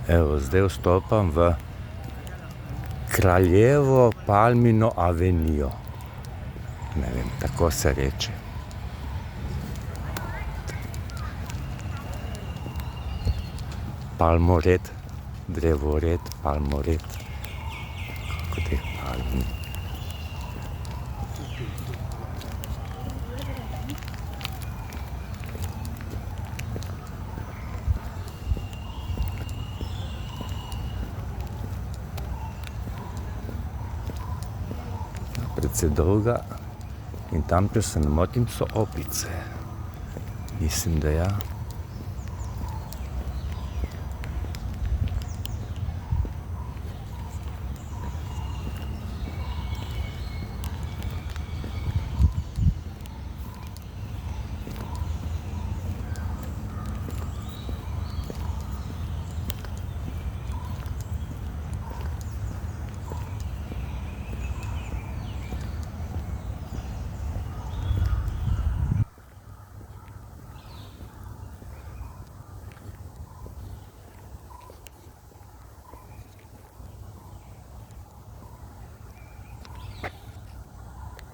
Evo, zdaj vstopam v Kraljevo Palmino avenijo. Ne vem, tako se reče. Palmored, drevored, palmored. Kako teh palm. Predvsej dolga in tam, če se ne motim, so opice. Mislim, da ja.